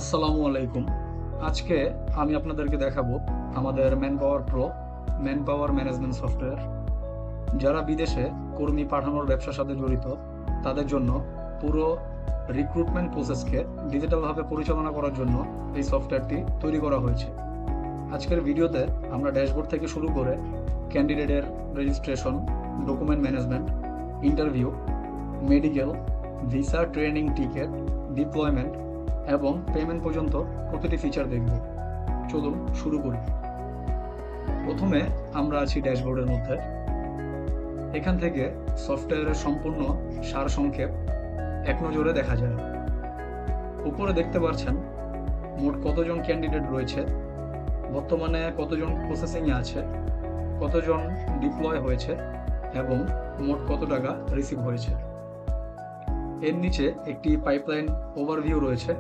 আসসালামু আলাইকুম। আজকে আমি আপনাদেরকে দেখাবো আমাদের ম্যান পাওয়ার ম্যানেজমেন্ট সফটওয়্যার। যারা বিদেশে কর্মী পাঠানোর ব্যবসার সাথে জড়িত তাদের জন্য পুরো রিক্রুটমেন্ট প্রসেসকে ডিজিটালভাবে পরিচালনা করার জন্য এই সফটওয়্যারটি তৈরি করা হয়েছে। আজকের ভিডিওতে আমরা ড্যাশবোর্ড থেকে শুরু করে ক্যান্ডিডেটের registration, document management, interview, medical, visa, training, ticket, deployment এবং পেমেন্ট পর্যন্ত প্রতিটি ফিচার দেখব। চলুন শুরু করি। প্রথমে আমরা আছি ড্যাশবোর্ডের মধ্যে। এখান থেকে সফটওয়্যারের সম্পূর্ণ সারসংক্ষেপ এক নজরে দেখা যায়। উপরে দেখতে পাচ্ছেন মোট কতজন ক্যান্ডিডেট রয়েছে, বর্তমানে কতজন প্রসেসিংয়ে আছে, কতজন ডিপ্লয় হয়েছে এবং মোট কত টাকা রিসিভ হয়েছে। এর নিচে একটি পাইপলাইন ওভারভিউ রয়েছে।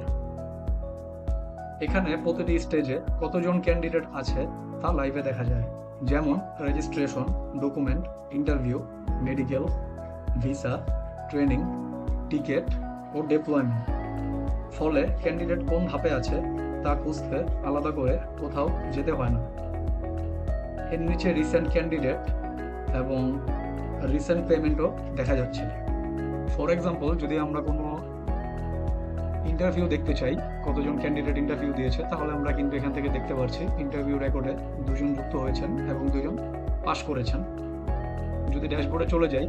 এখানে প্রতিটি স্টেজে কতজন ক্যান্ডিডেট আছে তা লাইভে দেখা যায়, যেমন registration, document, interview, medical, visa, training, ticket ও ডিপ্লয়মেন্ট। ফলে ক্যান্ডিডেট কোন ধাপে আছে তা খুঁজতে আলাদা করে কোথাও যেতে হয় না। এর নিচে রিসেন্ট ক্যান্ডিডেট এবং রিসেন্ট পেমেন্টও দেখা যাচ্ছে। ফর এক্সাম্পল, যদি আমরা কোনো ইন্টারভিউ দেখতে চাই কতজন ক্যান্ডিডেট ইন্টারভিউ দিয়েছে, তাহলে আমরা কিন্তু এখান থেকে দেখতে পাচ্ছি ইন্টারভিউ রেকর্ডে 2 জন যুক্ত হয়েছেন এবং 2 জন পাস করেছেন। যদি ড্যাশবোর্ডে চলে যাই,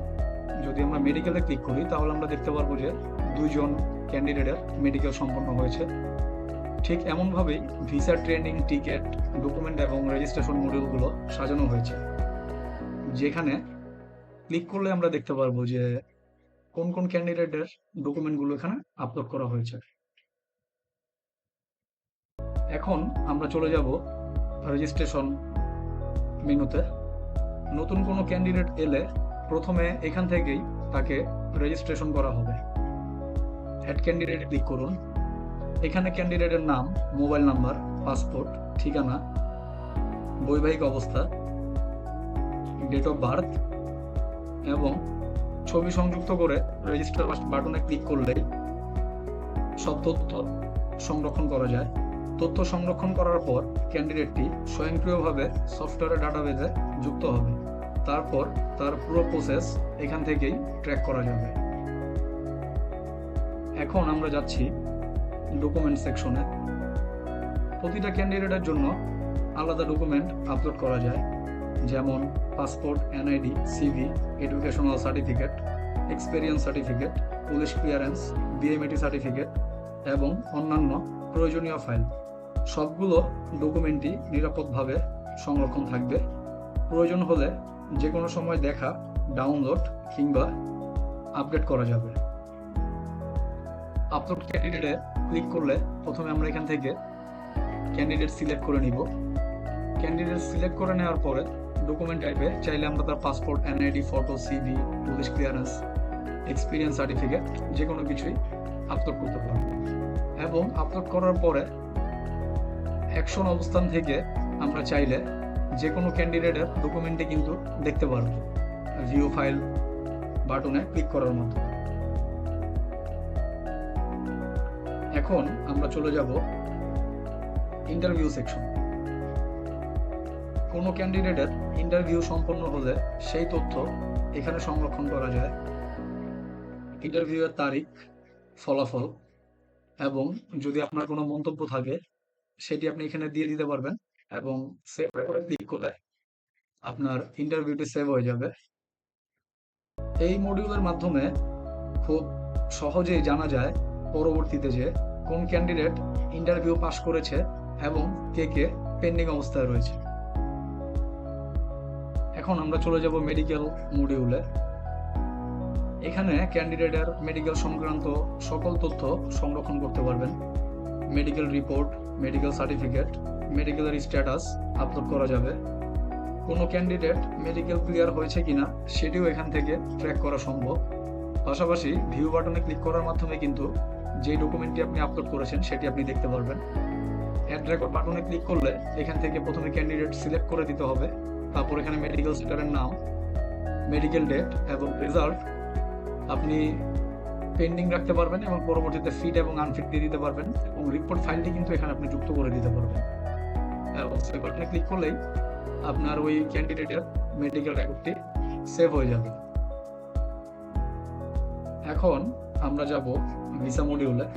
যদি আমরা মেডিকেলে ক্লিক করি, তাহলে আমরা দেখতে পারবো যে 2 জন ক্যান্ডিডেটের মেডিকেল সম্পন্ন হয়েছে। ঠিক এমনভাবেই ভিসা, ট্রেনিং, টিকিট, ডকুমেন্ট এবং রেজিস্ট্রেশন মডিউলগুলো সাজানো হয়েছে, যেখানে ক্লিক করলে আমরা দেখতে পারবো যে কোন কোন ক্যান্ডিডেটের ডকুমেন্টগুলো এখানে আপলোড করা হয়েছে। এখন আমরা চলে যাব রেজিস্ট্রেশন মেনুতে। নতুন কোনো ক্যান্ডিডেট এলে প্রথমে এখান থেকেই তাকে রেজিস্ট্রেশন করা হবে। অ্যাড ক্যান্ডিডেটে ক্লিক করুন। এখানে ক্যান্ডিডেটের নাম, মোবাইল নাম্বার, পাসপোর্ট, ঠিকানা, বৈবাহিক অবস্থা, ডেট অফ বার্থ এবং ছবি সংযুক্ত করে রেজিস্টার বাটনে ক্লিক করলেই সব তথ্য সংরক্ষণ করা যায়। তথ্য সংরক্ষণ করার পর ক্যান্ডিডেটটি স্বয়ংক্রিয়ভাবে সফটওয়্যারের ডাটাবেজে যুক্ত হবে। তারপর তার পুরো প্রসেস এখান থেকেই ট্র্যাক করা যাবে। এখন আমরা যাচ্ছি ডকুমেন্ট সেকশনে। প্রতিটা ক্যান্ডিডেটের জন্য আলাদা ডকুমেন্ট আপলোড করা যায়, যেমন passport, NID, CV, educational certificate, experience certificate, police clearance, BMAT certificate এবং অন্যান্য প্রয়োজনীয় ফাইল। সবগুলো ডকুমেন্টই নিরাপদভাবে সংরক্ষণ থাকবে। প্রয়োজন হলে যে কোনো সময় দেখা, ডাউনলোড কিংবা আপডেট করা যাবে। আপলোড ক্যান্ডিডেটে ক্লিক করলে প্রথমে আমরা এখান থেকে ক্যান্ডিডেট সিলেক্ট করে নিব। ক্যান্ডিডেট সিলেক্ট করে নেওয়ার পরে ডকুমেন্ট টাইপে চাইলে আমরা তার passport, NID, photo, CV, police clearance, experience certificate যে কোনো কিছুই আপলোড করতে পারবো। এবং আপলোড করার পরে অ্যাকশন অবস্থান থেকে আমরা চাইলে যে কোনো ক্যান্ডিডেটের ডকুমেন্টে কিন্তু দেখতে পারবো ভিউ ফাইল বাটনে ক্লিক করার মতো। এখন আমরা চলে যাব ইন্টারভিউ সেকশন। কোনো ক্যান্ডিডেটের ইন্টারভিউ সম্পন্ন হলে সেই তথ্য এখানে সংরক্ষণ করা যায়। ইন্টারভিউয়ের তারিখ, ফলাফল এবং যদি আপনার কোনো মন্তব্য থাকে সেটি আপনি এখানে দিয়ে দিতে পারবেন এবং সেভ করে ক্লিক করলে আপনার ইন্টারভিউটি সেভ হয়ে যাবে। এই মডিউলের মাধ্যমে খুব সহজেই জানা যায় পরবর্তীতে যে কোন ক্যান্ডিডেট ইন্টারভিউ পাস করেছে এবং কে কে পেন্ডিং অবস্থায় রয়েছে। এখন আমরা চলে যাব মেডিকেল মডিউলে। এখানে ক্যান্ডিডেটের মেডিকেল সংক্রান্ত সকল তথ্য সংরক্ষণ করতে পারবেন। মেডিকেল রিপোর্ট, মেডিকেল সার্টিফিকেট, মেডিকেলের স্ট্যাটাস আপলোড করা যাবে। কোনো ক্যান্ডিডেট মেডিকেল ক্লিয়ার হয়েছে কিনা সেটিও এখান থেকে ট্র্যাক করা সম্ভব। পাশাপাশি ভিউ বাটনে ক্লিক করার মাধ্যমে কিন্তু যে ডকুমেন্টটি আপনি আপলোড করেছেন সেটি আপনি দেখতে পারবেন। অ্যাড রেকর্ড বাটনে ক্লিক করলে এখান থেকে প্রথমে ক্যান্ডিডেট সিলেক্ট করে দিতে হবে। তারপর এখানে মেডিকেল সেন্টারের নাম, মেডিকেল ডেট এবং রেজাল্ট আপনি পেন্ডিং রাখতে পারবেন এবং পরবর্তীতে ফিট এবং আনফিট দিয়ে দিতে পারবেন, এবং রিপোর্ট ফাইলটি কিন্তু এখানে আপনি যুক্ত করে দিতে পারবেন। এবং সেভ বাটনে ক্লিক করলেই আপনার ওই ক্যান্ডিডেটের মেডিকেল রেকর্ডটি সেভ হয়ে যাবে। এখন আমরা যাব ভিসা মডিউলে।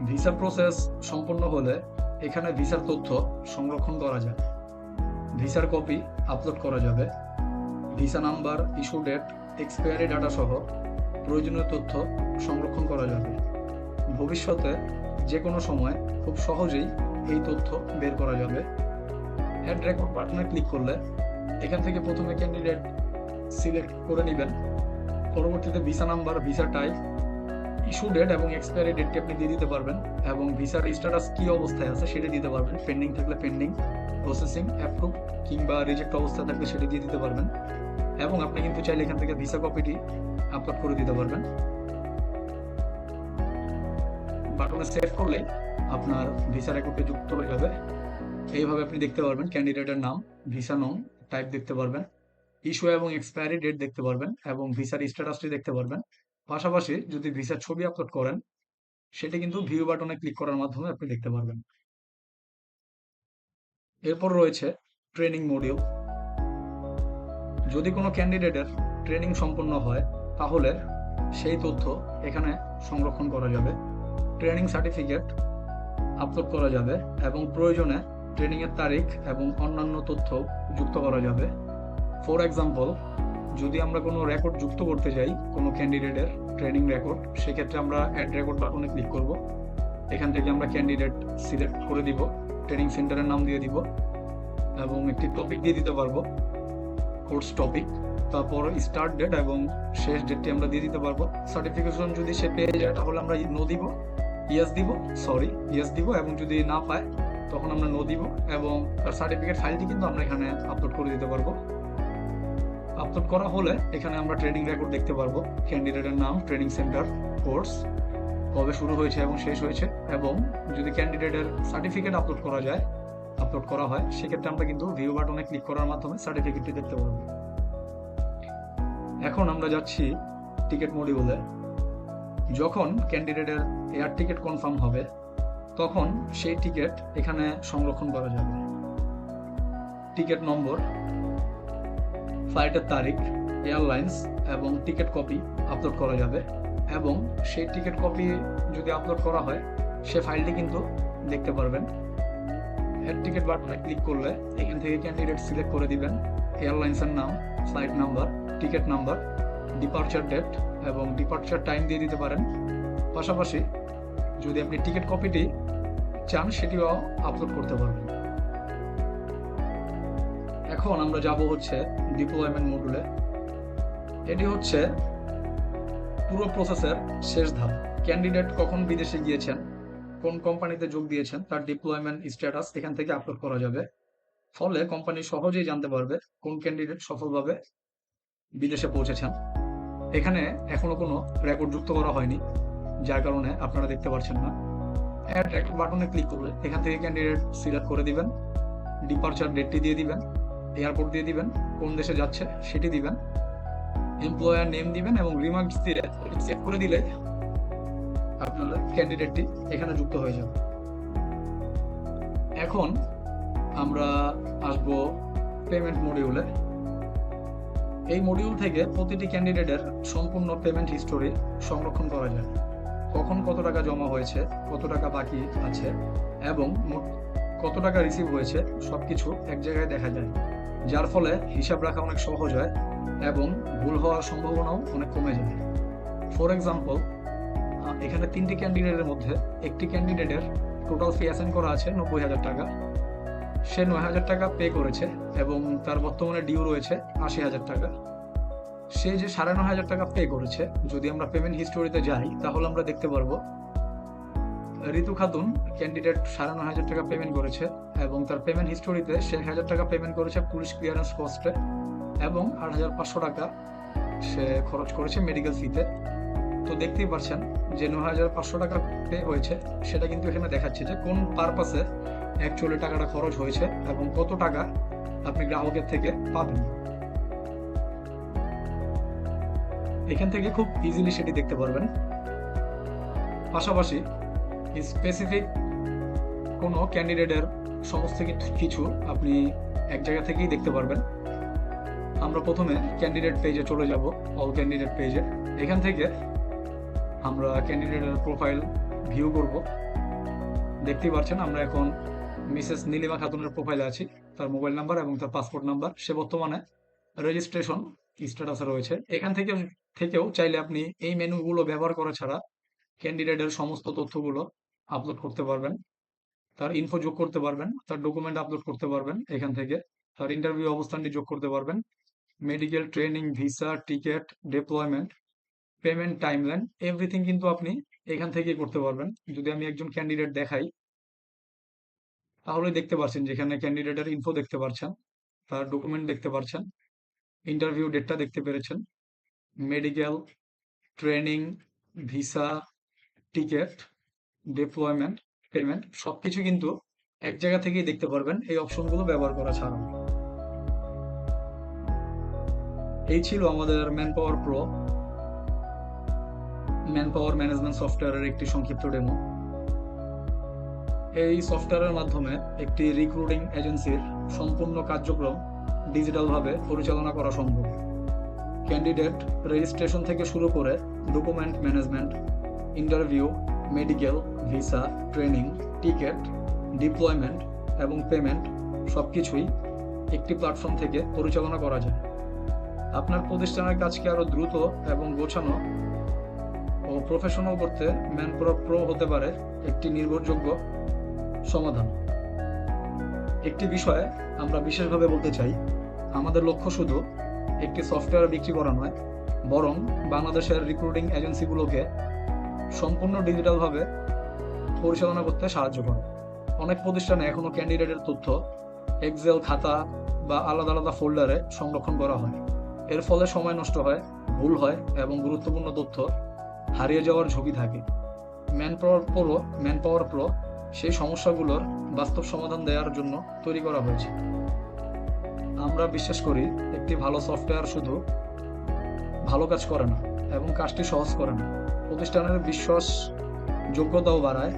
ভিসা প্রসেস সম্পূর্ণ হলে এখানে ভিসার তথ্য সংরক্ষণ করা যায়, ভিসার কপি আপলোড করা যাবে, visa number, issue date, expiry data সহ প্রয়োজনীয় তথ্য সংরক্ষণ করা যাবে। ভবিষ্যতে যে কোনো সময় খুব সহজেই এই তথ্য বের করা যাবে। অ্যাড রেকর্ড বাটনে ক্লিক করলে এখান থেকে প্রথমে ক্যান্ডিডেট সিলেক্ট করে নেবেন, পরবর্তীতে visa number, visa type, issue date এবং এক্সপায়ারি ডেটটি আপনি দিয়ে দিতে পারবেন, এবং ভিসার স্ট্যাটাস কি অবস্থায় আছে সেটা দিতে পারবেন। পেন্ডিং থাকলে পেন্ডিং, প্রসেসিং, অ্যাপ্রুভ কিংবা রিজেক্ট অবস্থায় থাকলে সেটা দিয়ে দিতে পারবেন, এবং আপনি কিন্তু চাইলে এখান থেকে ভিসা কপিটি আপলোড করে দিতে পারবেন। বাটনে সেভ করলে আপনার ভিসা রেকর্ডে যুক্ত হয়ে যাবে। এইভাবে আপনি দেখতে পারবেন ক্যান্ডিডেটের নাম, ভিসা নং, টাইপ দেখতে পারবেন, ইস্যু এবং এক্সপায়ারি ডেট দেখতে পারবেন, এবং ভিসার স্ট্যাটাসটি দেখতে পারবেন। পাশাপাশি যদি ভিসার ছবি আপলোড করেন সেটি কিন্তু ভিউ বাটনে ক্লিক করার মাধ্যমে আপনি দেখতে পারবেন। এরপর রয়েছে ট্রেনিং মডিউল। যদি কোনো ক্যান্ডিডেটের ট্রেনিং সম্পন্ন হয় তাহলে সেই তথ্য এখানে সংরক্ষণ করা যাবে। ট্রেনিং সার্টিফিকেট আপলোড করা যাবে এবং প্রয়োজনে ট্রেনিংয়ের তারিখ এবং অন্যান্য তথ্য যুক্ত করা যাবে। ফর এক্সাম্পল, যদি আমরা কোনো রেকর্ড যুক্ত করতে যাই কোনো ক্যান্ডিডেটের ট্রেনিং রেকর্ড, সেক্ষেত্রে আমরা অ্যাড রেকর্ড বাটনে ক্লিক করব। এখান থেকে আমরা ক্যান্ডিডেট সিলেক্ট করে দিব, ট্রেনিং সেন্টারের নাম দিয়ে দিব এবং একটি টপিক দিয়ে দিতে পারবো, কোর্স টপিক, তারপর স্টার্ট ডেট এবং শেষ ডেটটি আমরা দিয়ে দিতে পারবো। সার্টিফিকেশন যদি সে পেয়ে যায় তাহলে আমরা নো দিব, ইয়েস দিব, এবং যদি না পায় তখন আমরা নো দিব, এবং তার সার্টিফিকেট ফাইলটি কিন্তু আমরা এখানে আপলোড করে দিতে পারবো। আপলোড করা হলে এখানে আমরা ট্রেনিং রেকর্ড দেখতে পারবো, ক্যান্ডিডেটের নাম, ট্রেনিং সেন্টার, কোর্স, কবে শুরু হয়েছে এবং শেষ হয়েছে, এবং যদি ক্যান্ডিডেটের সার্টিফিকেট আপলোড করা হয় সেক্ষেত্রে আমরা কিন্তু ভিউ বাটনে ক্লিক করার মাধ্যমে সার্টিফিকেটটি দেখতে পারবো। এখন আমরা যাচ্ছি টিকিট মডিউলে। যখন ক্যান্ডিডেটের এয়ার টিকিট কনফার্ম হবে তখন সেই টিকিট এখানে সংরক্ষণ করা যাবে। টিকিট নম্বর, ফ্লাইটের তারিখ, এয়ারলাইন্স এবং টিকিট কপি আপলোড করা যাবে, এবং সেই টিকিট কপি যদি আপলোড করা হয় সে ফাইলটি কিন্তু দেখতে পারবেন। অ্যাড টিকিট বাটনে ক্লিক করলে এখান থেকে ক্যান্ডিডেট সিলেক্ট করে দিবেন, এয়ারলাইন্সের নাম, flight number, ticket number, departure date এবং ডিপার্চার টাইম দিয়ে দিতে পারেন। পাশাপাশি যদি আপনি টিকিট কপিটি চান সেটিও আপলোড করতে পারবেন। এখন আমরা যাব হচ্ছে ডিপ্লয়মেন্ট মডিউলে। এটি হচ্ছে পুরো প্রসেসের শেষ ধাপ। ক্যান্ডিডেট কখন বিদেশে গিয়েছেন, কোন কোম্পানিতে যোগ দিয়েছেন তার ডিপ্লয়মেন্ট স্ট্যাটাস এখান থেকে আপলোড করা যাবে। ফলে কোম্পানি সহজেই জানতে পারবে কোন ক্যান্ডিডেট সফলভাবে বিদেশে পৌঁছেছেন। এখানে এখনো কোনো রেকর্ড যুক্ত করা হয়নি, যার কারণে আপনারা দেখতে পাচ্ছেন না। অ্যাড রেকর্ড বাটনে ক্লিক করলে এখান থেকে ক্যান্ডিডেট সিলেক্ট করে দিবেন, ডিপার্চার ডেটটি দিয়ে দিবেন, এয়ারপোর্ট দিয়ে দিবেন, কোন দেশে যাচ্ছে সেটি দিবেন, এমপ্লয়ার নেম দিবেন এবং রিমার্কস দিয়ে সেভ করে দিলে আপনার ক্যান্ডিডেটটি এখানে যুক্ত হয়ে যাবে। এখন আমরা আসব পেমেন্ট মডিউলে। এই মডিউল থেকে প্রতিটি ক্যান্ডিডেটের সম্পূর্ণ পেমেন্ট হিস্টোরি সংরক্ষণ করা যায়। কখন কত টাকা জমা হয়েছে, কত টাকা বাকি আছে এবং কত টাকা রিসিভ হয়েছে সবকিছু এক জায়গায় দেখা যায়, যার ফলে হিসাব রাখা অনেক সহজ হয় এবং ভুল হওয়ার সম্ভাবনাও অনেক কমে যায়। ফর এক্সাম্পল, এখানে 3টি ক্যান্ডিডেটের মধ্যে একটি ক্যান্ডিডেটের টোটাল ফি অ্যাসাইন করা আছে 90,000 টাকা। সে 9,000 টাকা পে করেছে এবং তার বর্তমানে ডিউ রয়েছে 80,000 টাকা। সে যে 9,500 টাকা পে করেছে, যদি আমরা পেমেন্ট হিস্টোরিতে যাই তাহলে আমরা দেখতে পারবো ঋতু খাতুন ক্যান্ডিডেট 9,500 টাকা পেমেন্ট করেছে এবং তার পেমেন্ট হিস্টোরিতে সে 1,000 টাকা পেমেন্ট করেছে পুলিশ ক্লিয়ারেন্স কস্টে এবং 8,500 টাকা সে খরচ করেছে মেডিকেল ফিতে। তো দেখতেই পাচ্ছেন যে 9,500 টাকা পে হয়েছে, সেটা কিন্তু এখানে দেখাচ্ছে যে কোন পারপাসে অ্যাকচুয়ালি টাকাটা খরচ হয়েছে এবং কত টাকা আপনি গ্রাহকের থেকে পাবেন। এখান থেকে খুব ইজিলি সেটি দেখতে পারবেন। পাশাপাশি স্পেসিফিক কোনো ক্যান্ডিডেটের সমস্ত কিছু আপনি এক জায়গা থেকেই দেখতে পারবেন। আমরা প্রথমে ক্যান্ডিডেট পেজে চলে যাব, অল ক্যান্ডিডেট পেজে। এখান থেকে আমরা ক্যান্ডিডেটের প্রোফাইল ভিউ করব। দেখতেই পাচ্ছেন আমরা এখন মিসেস নীলিমা খাতুনের প্রোফাইলে আছি। তার মোবাইল নাম্বার এবং তার পাসপোর্ট নাম্বার, সে বর্তমানে রেজিস্ট্রেশন স্ট্যাটাসে রয়েছে। এখান থেকেও চাইলে আপনি এই মেনুগুলো ব্যবহার করা ছাড়া ক্যান্ডিডেটের সমস্ত তথ্যগুলো আপলোড করতে পারবেন, তার ইনফো যোগ করতে পারবেন, তার ডকুমেন্ট আপলোড করতে পারবেন এখান থেকে, তার ইন্টারভিউ অবস্থানটি যোগ করতে পারবেন, medical, training, visa, ticket, deployment, payment timeline, everything কিন্তু আপনি এখান থেকেই করতে পারবেন। যদি আমি একজন ক্যান্ডিডেট দেখাই, তাহলে দেখতে পাচ্ছেন যেখানে ক্যান্ডিডেটের ইনফো দেখতে পাচ্ছেন, তার ডকুমেন্ট দেখতে পাচ্ছেন, ইন্টারভিউ ডেটটা দেখতে পেরেছেন, medical, training, visa, ticket, deployment, payment সবকিছু কিন্তু এক জায়গা থেকেই দেখতে পারবেন এই অপশনগুলো ব্যবহার করা ছাড়াও। এই ছিল আমাদের ম্যান পাওয়ার ম্যানেজমেন্ট সফটওয়্যারের একটি সংক্ষিপ্ত ডেমো। এই সফটওয়্যারের মাধ্যমে একটি রিক্রুটিং এজেন্সির সম্পূর্ণ কার্যক্রম ডিজিটালভাবে পরিচালনা করা সম্ভব। ক্যান্ডিডেট রেজিস্ট্রেশন থেকে শুরু করে document management, interview, medical, visa, training, ticket, deployment এবং পেমেন্ট সবকিছুই একটি প্ল্যাটফর্ম থেকে পরিচালনা করা যায়। আপনার প্রতিষ্ঠানের কাজকে আরো দ্রুত এবং গোছানো ও প্রফেশনাল করতে ম্যানপাওয়ার প্রো হতে পারে একটি নির্ভরযোগ্য সমাধান। একটি বিষয়ে আমরা বিশেষভাবে বলতে চাই, আমাদের লক্ষ্য শুধু একটি সফটওয়্যার বিক্রি করা নয়, বরং বাংলাদেশের রিক্রুটিং এজেন্সিগুলোকে সম্পূর্ণ ডিজিটালভাবে পরিচালনা করতে সাহায্য করে। অনেক প্রতিষ্ঠানে এখনো ক্যান্ডিডেটের তথ্য এক্সেল খাতা বা আলাদা আলাদা ফোল্ডারে সংরক্ষণ করা হয়। এর ফলে সময় নষ্ট হয়, ভুল হয় এবং গুরুত্বপূর্ণ তথ্য হারিয়ে যাওয়ার ঝুঁকি থাকে। ম্যানপাওয়ার প্রো সেই সমস্যাগুলোর বাস্তব সমাধান দেওয়ার জন্য তৈরি করা হয়েছে। আমরা বিশ্বাস করি একটি ভালো সফটওয়্যার শুধু ভালো কাজ করে না এবং কাজটি সহজ করে না, প্রতিষ্ঠানের বিশ্বাস যোগ্যতাও বাড়ায়।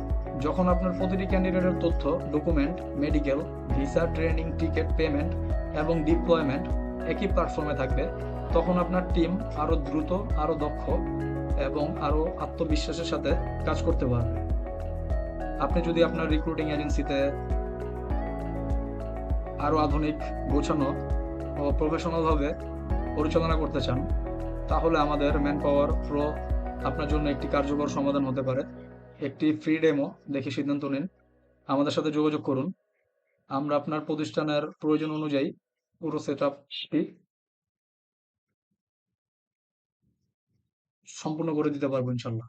যখন আপনার প্রতিটি ক্যান্ডিডেটের তথ্য, document, medical, visa, training, ticket, payment এবং ডিপ্লয়মেন্ট একই প্ল্যাটফর্মে থাকবে, তখন আপনার টিম আরো দ্রুত, আরো দক্ষ এবং আরো আত্মবিশ্বাসের সাথে কাজ করতে পারবে। আপনি যদি আপনার রিক্রুটিং এজেন্সিতে আরো আধুনিক, গোছানো ও প্রফেশনালভাবে পরিচালনা করতে চান, তাহলে আমাদের ম্যানপাওয়ার প্রো আপনার জন্য একটি কার্যকর সমাধান হতে পারে। একটি ফ্রি ডেমো দেখে সিদ্ধান্ত নিন, আমাদের সাথে যোগাযোগ করুন। আমরা আপনার প্রতিষ্ঠানের প্রয়োজন অনুযায়ী পুরো সেটআপটি সম্পূর্ণ করে দিতে পারবো ইনশাল্লাহ।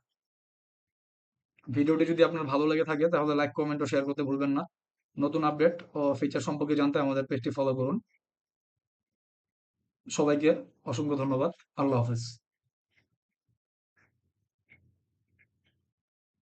ভিডিওটি যদি আপনার ভালো লেগে থাকে তাহলে লাইক, কমেন্ট ও শেয়ার করতে ভুলবেন না। নতুন আপডেট ও ফিচার সম্পর্কে জানতে আমাদের পেজটি ফলো করুন। সবাইকে অসংখ্য ধন্যবাদ। আল্লাহ হাফেজ।